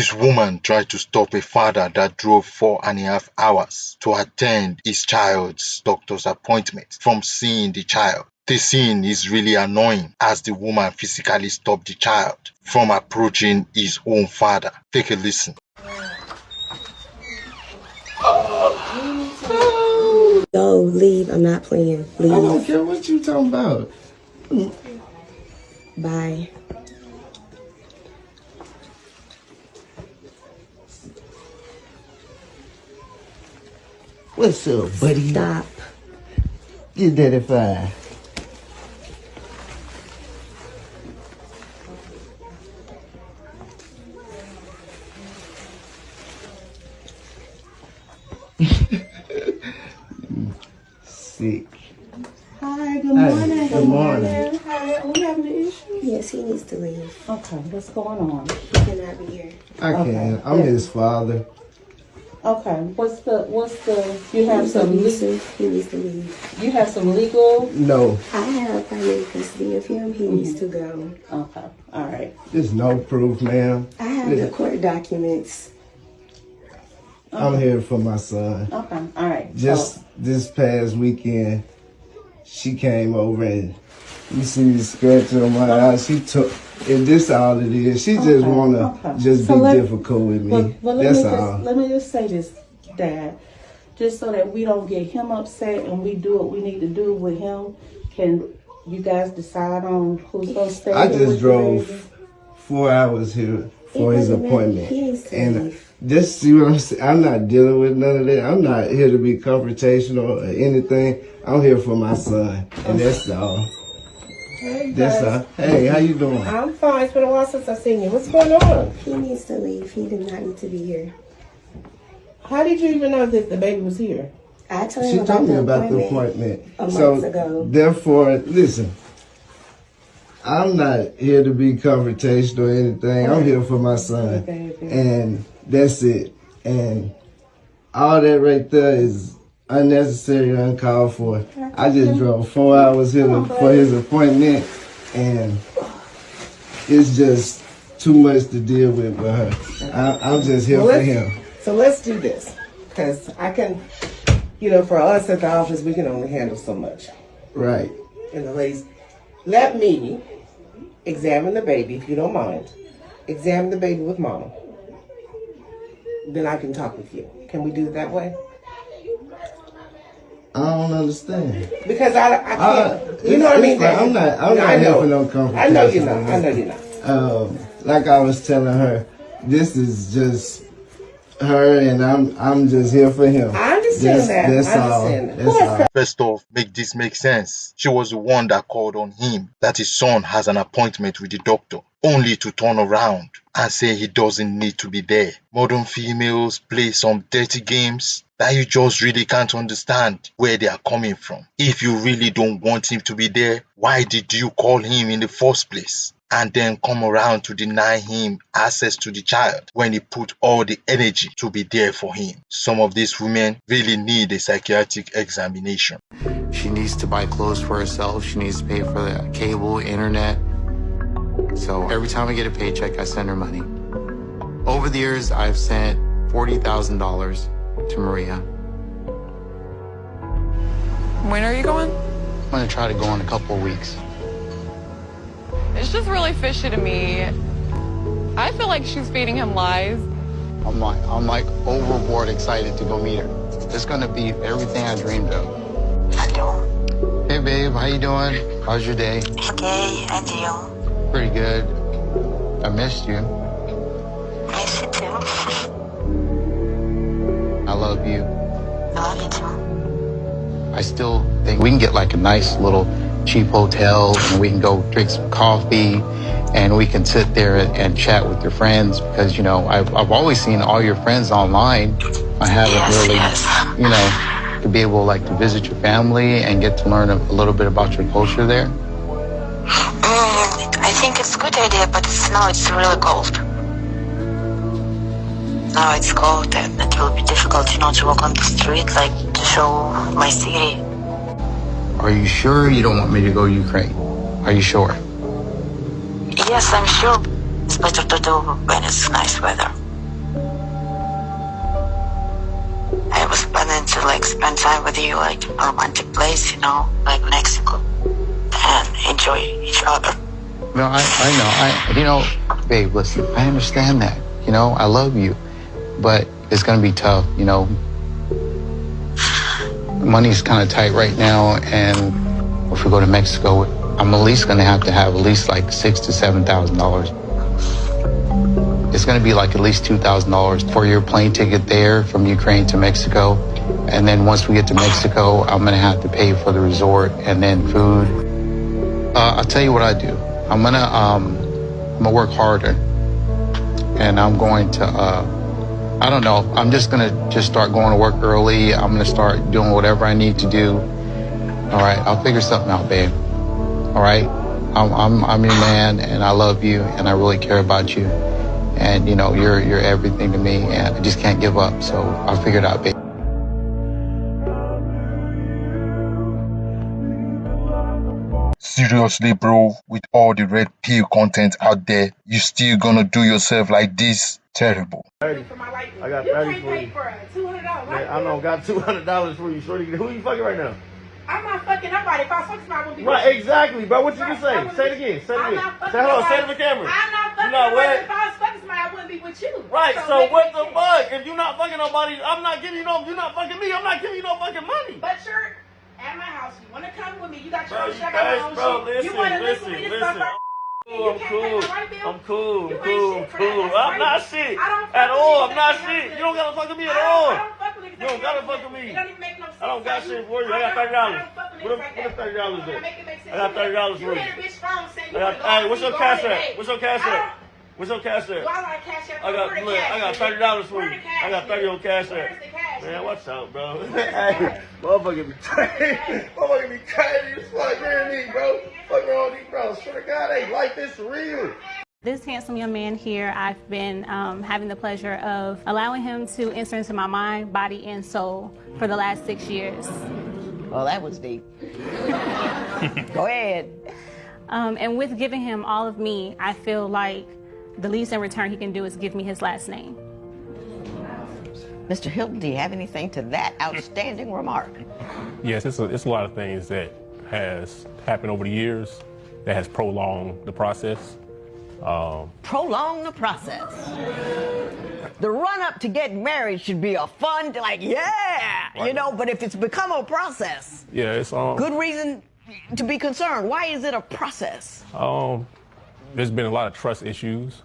This woman tried to stop a father that drove 4.5 hours to attend his child's doctor's appointment from seeing the child. The scene is really annoying as the woman physically stopped the child from approaching his own father. Take a listen. Go, leave. I'm not playing. Leave. I don't care what you talking about. Bye. What's up, buddy? Stop. Get that at 5. Sick. Hi, good morning. Good morning. Hi, are we having an issue? Yes, he needs to leave. Okay, what's going on? He cannot be here. I can. I'm his father. Okay, you have some, He needs to leave. you have some legal? No, I have primary custody of him. He needs to go. Okay, all right. there's no proof, ma'am. I have the court documents. I'm here for my son. Okay, all right. Just this past weekend, she came over and you see the scratch on my eye. She took, and this all it is. She just wanna just be difficult with me. That's all. Let me just say this, Dad. Just so that we don't get him upset and we do what we need to do with him. Can you guys decide on who's gonna stay? I here just with drove the baby? 4 hours here for his appointment. He needs to And leave. this, see what I'm saying? I'm not dealing with none of that. I'm not here to be confrontational or anything. I'm here for my son, and that's all. Hey, That's guys. all. Hey, how you doing? I'm fine. It's been a while since I've seen you. What's going on? He needs to leave. He did not need to be here. How did you even know that the baby was here? I told him She told me about about the appointment. a month So, ago. therefore, listen. I'm not here to be confrontational or anything. I'm here for my son, and that's it. And all that right there is unnecessary, uncalled for. I just drove 4 hours here for his appointment, and it's just too much to deal with her. I'm just here for him. So let's do this, because I can, for us at the office, we can only handle so much. Right. And the ladies, let me examine the baby, if you don't mind. Examine the baby with mama. Then I can talk with you. Can we do it that way? I don't understand. Because I can't, you know what I mean? I'm not here for no confrontation. I know you're not. I know you're not. Like I was telling her, this is just her, and I'm just here for him. I understand that. That's I all. understand that. That's all. First off, make this make sense. She was the one that called on him that his son has an appointment with the doctor, only to turn around and say he doesn't need to be there. Modern females play some dirty games that you just really can't understand where they are coming from. If you really don't want him to be there, why did you call him in the first place? And then come around to deny him access to the child when he put all the energy to be there for him. Some of these women really need a psychiatric examination. She needs to buy clothes for herself. She needs to pay for the cable, internet. So every time I get a paycheck, I send her money. Over the years, I've sent $40,000 to Maria. When are you going? I'm gonna try to go in a couple of weeks. It's just really fishy to me. I feel like she's feeding him lies. I'm like overboard excited to go meet her. It's gonna be everything I dreamed of. Hello. Hey babe, how you doing? How's your day? Okay, and you? Pretty good. I missed you. Miss you too. I love you. I love you too. I still think we can get like a nice little cheap hotel and we can go drink some coffee and we can sit there and chat with your friends because, I've always seen all your friends online. I haven't really, to be able to visit your family and get to learn a little bit about your culture there. I think it's a good idea, but now it's really cold. Now it's cold and it will be difficult, to walk on the street, to show my city. Are you sure you don't want me to go to Ukraine? Are you sure? Yes, I'm sure. It's better to do when it's nice weather. to like spend time with you, like a romantic place, you know, like Mexico, and enjoy each other. No, I know, babe, listen, I understand that. You know, I love you, but it's gonna be tough, you know. Money's kind of tight right now, and if we go to Mexico, I'm at least gonna have at least like $6,000 to $7,000. It's gonna be like at least $2,000 for your plane ticket there from Ukraine to Mexico. And then once we get to Mexico, I'm gonna have to pay for the resort and then food. I'll tell you what I do. I'm gonna work harder, and I'm going to, I don't know, I'm just gonna start going to work early. I'm gonna start doing whatever I need to do. All right, I'll figure something out, babe. All right, I'm your man, and I love you, and I really care about you. And you know, you're everything to me, and I just can't give up. So I'll figure it out, babe. Seriously, bro, with all the red pill content out there, you still gonna do yourself like this? Terrible. 30. I got 30 for you. $200. I don't got $200 for you, shorty. Who you fucking right now? I'm not fucking nobody. If I fuck somebody, I wouldn't be Right, exactly, bro. What you just say? Say it again. Say it again. Say hello. Say it to the camera. I'm not fucking You know nobody. what? If I was fucking somebody, I wouldn't be with you. Right, so make what it the make fuck? sense. If you're not fucking nobody, I'm not giving you no, you're not fucking me, I'm not giving you no fucking money. But you're at my house. You want to come with me? You got your Bro, own you shit. I got my guys, own bro, shit. You want to listen, listen to listen. stuff? I'm cool. I'm cool. You I'm ain't cool. shit I'm for cool. that. That's I'm not crazy. shit I don't fuck at with all. niggas I'm not that shit. think You don't gotta fuck with me at I all. don't fuck with niggas You don't that gotta think fuck with me. It don't even make no sense. I don't got shit for you. I got $30. What What $30 is? Make it make sense. I got $30 You for you. hit a bitch phone saying you I got, wanna go out hey, what's and your go cash on a app? date. What's your cash I app? don't- What's your cash app? Why would I cash app? I got, Where the look, cash I got is? $30 for Where you. the cash I got 30 on cash app. Where's the cash? Man, what's up, bro? Where's the Hey, cash? motherfucker be crazy. Motherfucker be crazy as fuck. Hear me, bro? Fuck around these bros. Swear to God, they like this real. This handsome young man here, I've been having the pleasure of allowing him to enter into my mind, body, and soul for the last 6 years. Well, that was deep. Go ahead. And with giving him all of me, I feel like the least in return he can do is give me his last name. Mr. Hilton, do you have anything to that outstanding remark? Yes, it's a lot of things that has happened over the years that has prolonged the process. Prolong the process. The run-up to getting married should be a fun, like, yeah, Right. you know, but if it's become a process, Yeah, it's good reason to be concerned. Why is it a process? there's been a lot of trust issues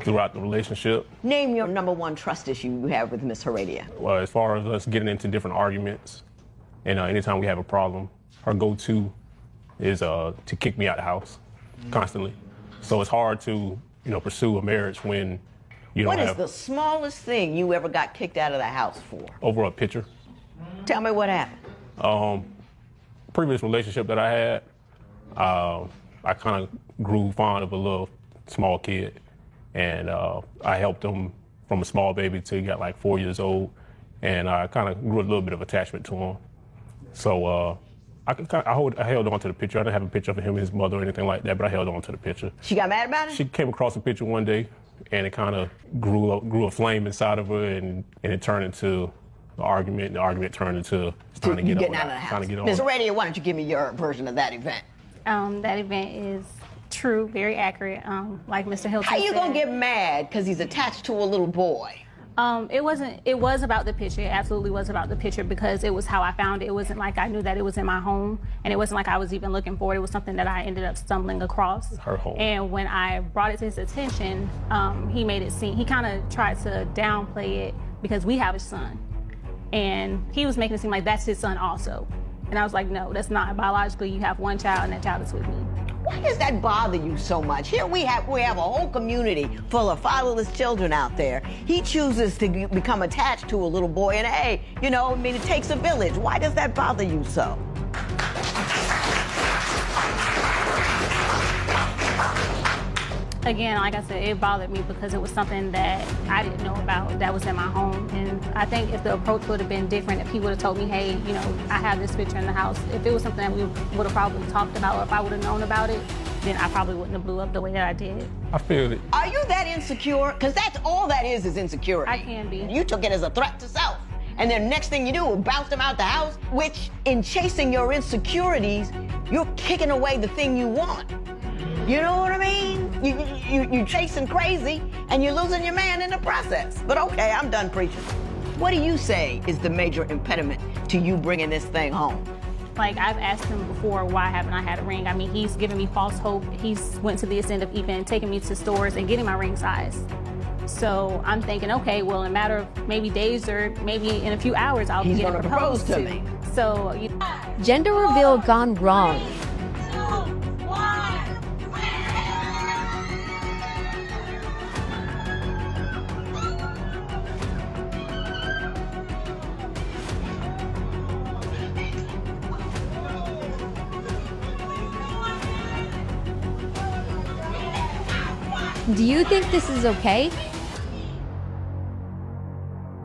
throughout the relationship. Name your number one trust issue you have with Miss Heredia. Well, as far as us getting into different arguments, and anytime we have a problem, her go-to is to kick me out of the house constantly. So it's hard to, pursue a marriage when you don't What is have the smallest thing you ever got kicked out of the house for? over a picture. Tell me what happened. Previous relationship that I had, I kind of grew fond of a little small kid, and I helped him from a small baby till he got like 4 years old, and I kind of grew a little bit of attachment to him. So I held on to the picture. I didn't have a picture of him and his mother or anything like that, but I held on to the picture. She got mad about it? She came across a picture one day, and it kind of grew a flame inside of her, and it turned into the argument. The argument turned into trying to You get getting on. out of the house. Trying to get on. Ms. Heredia, why don't you give me your version of that event? That event is true, very accurate. Like Mr. Hilton How you said. gonna get mad because he's attached to a little boy? It was about the picture. It absolutely was about the picture because it was how I found it. It wasn't like I knew that it was in my home, and it wasn't like I was even looking for it. It was something that I ended up stumbling across. Her home. And when I brought it to his attention, he made it seem, he kind of tried to downplay it because we have a son. And he was making it seem like that's his son also. And I was like, no, that's not. Biologically, you have one child, and that child is with me. Why does that bother you so much? Here we have a whole community full of fatherless children out there. He chooses to become attached to a little boy, and hey, it takes a village. Why does that bother you so? Again, like I said, it bothered me because it was something that I didn't know about that was in my home. And I think if the approach would have been different, if he would have told me, hey, I have this picture in the house, if it was something that we would have probably talked about, or if I would have known about it, then I probably wouldn't have blew up the way that I did. I feel it. Are you that insecure? Because that's all that is insecurity. I can be. You took it as a threat to self. and then next thing you do, bounce them out the house, which in chasing your insecurities, you're kicking away the thing you want. You know what I mean? You're chasing crazy and you're losing your man in the process. But okay, I'm done preaching. What do you say is the major impediment to you bringing this thing home? Like, I've asked him before, why haven't I had a ring? I mean, he's given me false hope. He's went to the extent of even taking me to stores and getting my ring size. So I'm thinking, okay, well, in a matter of maybe days or maybe in a few hours, I'll be getting proposed to me. So, Gender reveal gone wrong. Do you think this is okay?